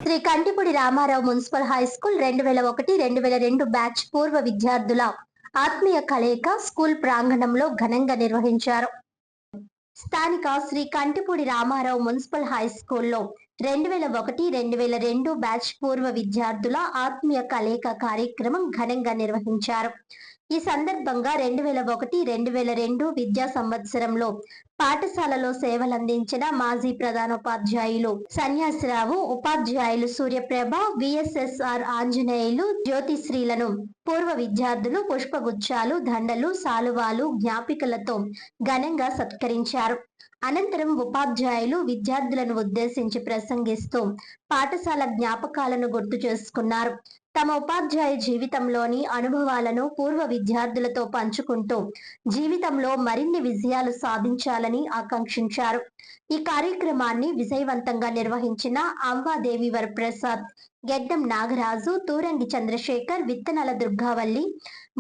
Shri Kantipudi Ramarao municipal high school 2001-2002 batch పూర్వ విద్యార్థుల ఆత్మీయ కలయిక స్కూల్ ప్రాంగణంలో ఘనంగా నిర్వహించారు. స్థానిక శ్రీ కంటిపూడి రామారావు మున్సిపల్ హై స్కూల్లో 2001-2002 బ్యాచ్ పూర్వ విద్యార్థుల ఆత్మీయ కలయిక కార్యక్రమం ఘనంగా నిర్వహించారు. ఈ సందర్భంగా 2001-2002 విద్యా సంవత్సరంలో పాఠశాలలో సేవలందించిన మాజీ ప్రధానోపాధ్యాయులు సన్యాసిరావు, ఉపాధ్యాయులు సూర్యప్రభ, విఎస్ఎస్ఆర్ ఆంజనేయులు, జ్యోతిశ్రీలను పూర్వ విద్యార్థులు పుష్పగుచ్చాలు, దండలు, సాలువాలు, జ్ఞాపికలతో ఘనంగా సత్కరించారు. అనంతరం ఉపాధ్యాయులు విద్యార్థులను ఉద్దేశించి ప్రసంగిస్తూ పాఠశాల జ్ఞాపకాలను గుర్తు చేసుకున్నారు. తమ ఉపాధ్యాయ జీవితంలోని అనుభవాలను పూర్వ విద్యార్థులతో పంచుకుంటూ జీవితంలో మరిన్ని విజయాలు సాధించాలని ఆకాంక్షించారు. ఈ కార్యక్రమాన్ని విజయవంతంగా నిర్వహించిన అంబాదేవి వరప్రసాద్, గెడ్డం నాగరాజు, తూరంగి చంద్రశేఖర్, విత్తనాల దుర్గావల్లి,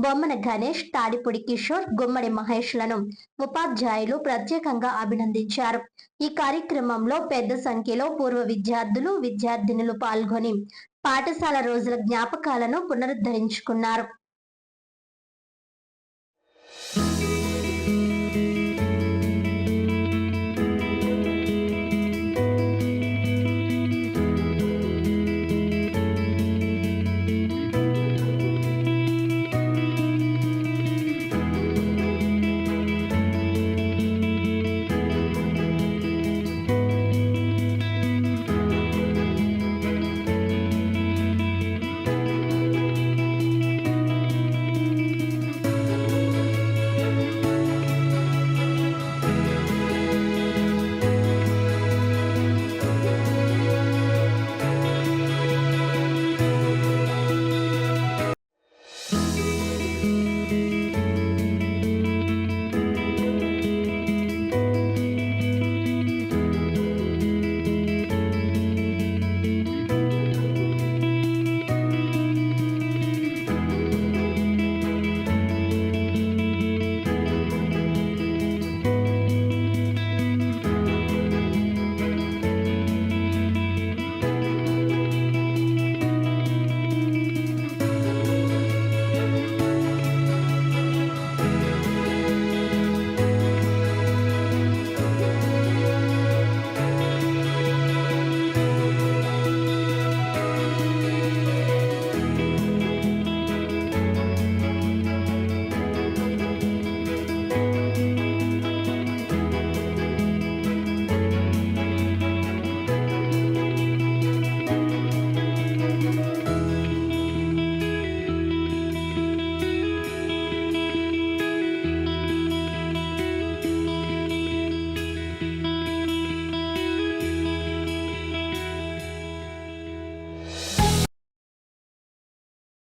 బొమ్మన గణేష్, తాడిపూడి కిషోర్, గుమ్మడి మహేష్లను ఉపాధ్యాయులు ప్రత్యేకంగా అభినందించారు. ఈ కార్యక్రమంలో పెద్ద సంఖ్యలో పూర్వ విద్యార్థులు, విద్యార్థినులు పాల్గొని పాఠశాల రోజుల జ్ఞాపకాలను పునరుద్ధరించుకున్నారు.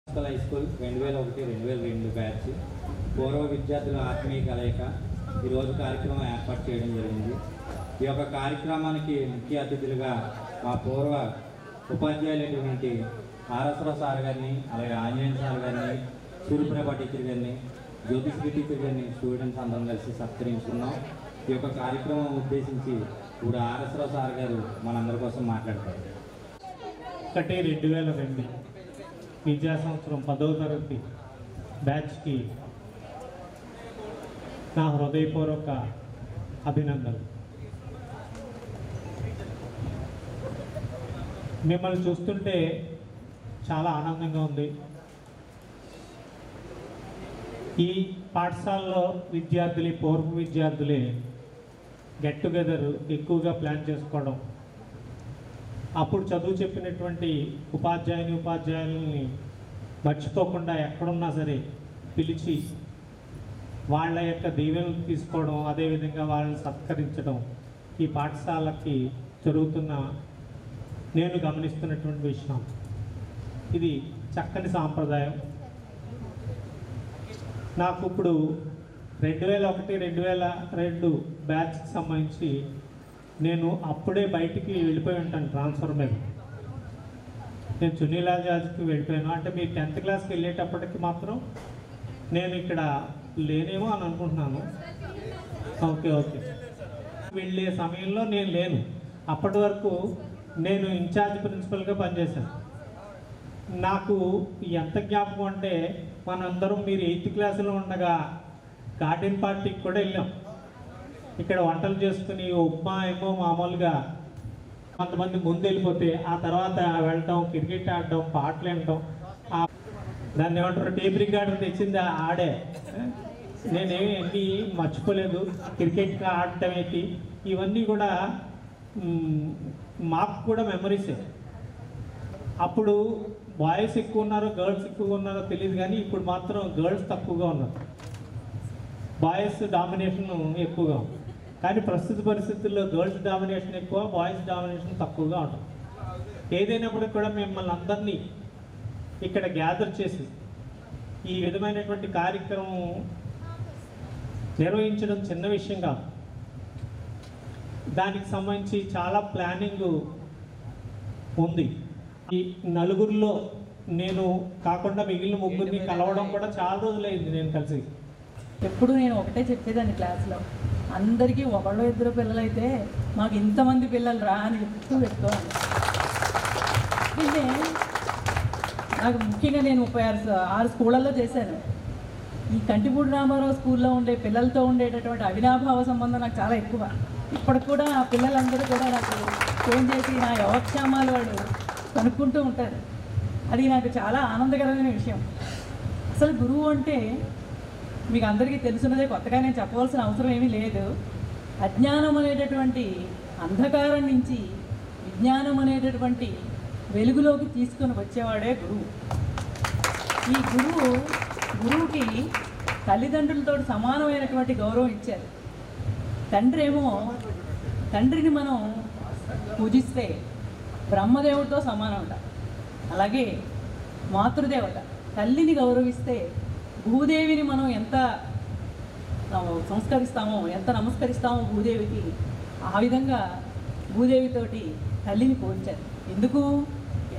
హై స్కూల్ 2001-2002 బ్యాచ్ పూర్వ విద్యార్థుల ఆత్మీయ కలయిక ఈరోజు కార్యక్రమం ఏర్పాటు చేయడం జరిగింది. ఈ యొక్క కార్యక్రమానికి ముఖ్య అతిథులుగా మా పూర్వ ఉపాధ్యాయులైనటువంటి ఆర్ఎస్రావు సార్ గారిని, అలాగే ఆంజనేయ సార్ గారిని, సూర్యప్రభ టీచర్ గారిని, జ్యోతిశ్రీ టీచర్ గారిని స్టూడెంట్స్ అందరం కలిసి సత్కరించుకున్నాం. ఈ యొక్క కార్యక్రమం ఉద్దేశించి ఇప్పుడు ఆర్ఎస్రావు సార్ గారు మనందరి కోసం మాట్లాడతారు. 2002 విద్యా సంవత్సరం 10వ తరగతి బ్యాచ్కి నా హృదయపూర్వక అభినందనలు. మిమ్మల్ని చూస్తుంటే చాలా ఆనందంగా ఉంది. ఈ పాఠశాలలో విద్యార్థులు, పూర్వ విద్యార్థులే గెట్ టుగెదర్ ఎక్కువగా ప్లాన్ చేసుకోవడం, అప్పుడు చదువు చెప్పినటువంటి ఉపాధ్యాయుల్ని మర్చిపోకుండా ఎక్కడున్నా సరే పిలిచి వాళ్ళ యొక్క దీవెనలు తీసుకోవడం, అదేవిధంగా వాళ్ళని సత్కరించడం ఈ పాఠశాలకి జరుగుతున్న నేను గమనిస్తున్నటువంటి విషయం. ఇది చక్కని సాంప్రదాయం. నాకు ఇప్పుడు 2001-2002 బ్యాచ్కి సంబంధించి నేను అప్పుడే బయటికి వెళ్ళిపోయి ఉంటాను ట్రాన్స్ఫర్ మీద. నేను చున్నీలాల్ జాజ్కి వెళ్ళిపోయాను. అంటే మీరు 10th క్లాస్కి వెళ్ళేటప్పటికి మాత్రం నేను ఇక్కడ లేనేమో అని అనుకుంటున్నాను. ఓకే వెళ్ళే సమయంలో నేను లేను. అప్పటి వరకు నేను ఇన్ఛార్జ్ ప్రిన్సిపల్గా పనిచేశాను. నాకు ఎంత జ్ఞాపకం అంటే మనందరం మీరు 8th క్లాసులో ఉండగా గార్డెన్ పార్టీకి కూడా వెళ్ళాం. ఇక్కడ వంటలు చేసుకుని ఉప్మా ఏమో మామూలుగా కొంతమంది ముందు వెళ్ళిపోతే ఆ తర్వాత వెళ్ళటం, క్రికెట్ ఆడటం, పాటలు వినటం. దాన్ని ఏమంటారు, టేప్ రికార్డర్ తెచ్చింది ఆడే. నేనేమి అన్నీ మర్చిపోలేదు. క్రికెట్ ఆడటం ఏంటి ఇవన్నీ కూడా మాకు కూడా మెమరీసే. అప్పుడు బాయ్స్ ఎక్కువ ఉన్నారో గర్ల్స్ ఎక్కువగా ఉన్నారో తెలియదు, కానీ ఇప్పుడు మాత్రం గర్ల్స్ తక్కువగా ఉన్నారు, బాయ్స్ డామినేషన్ ఎక్కువగా ఉంది. కానీ ప్రస్తుత పరిస్థితుల్లో గర్ల్స్ డామినేషన్ ఎక్కువ, బాయ్స్ డామినేషన్ తక్కువగా ఉంటుంది. ఏదైనప్పటికీ కూడా మిమ్మల్ని అందరినీ ఇక్కడ గ్యాదర్ చేసి ఈ విధమైనటువంటి కార్యక్రమం నిర్వహించడం చిన్న విషయం కాదు. దానికి సంబంధించి చాలా ప్లానింగ్ ఉంది. ఈ నలుగురిలో నేను కాకుండా మిగిలిన ముగ్గురిని కలవడం కూడా చాలా రోజులైంది నేను కలిసి. ఎప్పుడు నేను ఒకటే చెప్పేదాన్ని క్లాస్లో, అందరికీ ఒకళ్ళు ఇద్దరు పిల్లలైతే మాకు ఇంతమంది పిల్లలు రా అని చెప్తూ పెట్టుకోవాలి. అంటే నాకు ముఖ్యంగా నేను 36 స్కూళ్ళల్లో చేశాను. ఈ కంటిపూడి రామారావు స్కూల్లో ఉండే పిల్లలతో ఉండేటటువంటి అవినాభావ సంబంధం నాకు చాలా ఎక్కువ. ఇప్పటికి కూడా ఆ పిల్లలందరూ కూడా నాకు ఫోన్ చేసి నా యోగక్షేమాలు వాడు కనుక్కుంటూ ఉంటారు. అది నాకు చాలా ఆనందకరమైన విషయం. అసలు గురువు అంటే మీకు అందరికీ తెలుసున్నదే, కొత్తగా నేను చెప్పవలసిన అవసరం ఏమీ లేదు. అజ్ఞానం అనేటటువంటి అంధకారం నుంచి విజ్ఞానం అనేటటువంటి వెలుగులోకి తీసుకొని వచ్చేవాడే గురువు. ఈ గురువుకి తల్లిదండ్రులతో సమానమైనటువంటి గౌరవం ఇచ్చారు. తండ్రిని మనం పూజిస్తే బ్రహ్మదేవుడితో సమానం అంట. అలాగే మాతృదేవత తల్లిని గౌరవిస్తే భూదేవిని మనం ఎంత సంస్కరిస్తామో, ఎంత నమస్కరిస్తామో భూదేవికి, ఆ విధంగా భూదేవితోటి తల్లిని పోల్చారు. ఎందుకు?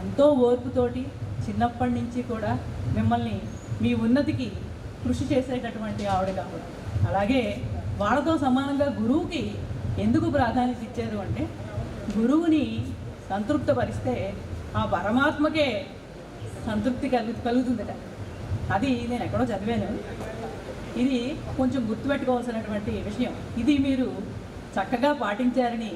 ఎంతో ఓర్పుతోటి చిన్నప్పటి నుంచి కూడా మిమ్మల్ని మీ ఉన్నతికి కృషి చేసేటటువంటి ఆవిడ కాబట్టి. అలాగే వాళ్ళతో సమానంగా గురువుకి ఎందుకు ప్రాధాన్యత ఇచ్చారు అంటే, గురువుని సంతృప్తపరిస్తే ఆ పరమాత్మకే సంతృప్తి కలుగుతుందట. అది నేను ఎక్కడో చదివాను. ఇది కొంచెం గుర్తుపెట్టుకోవాల్సినటువంటి విషయం. ఇది మీరు చక్కగా పాటించారని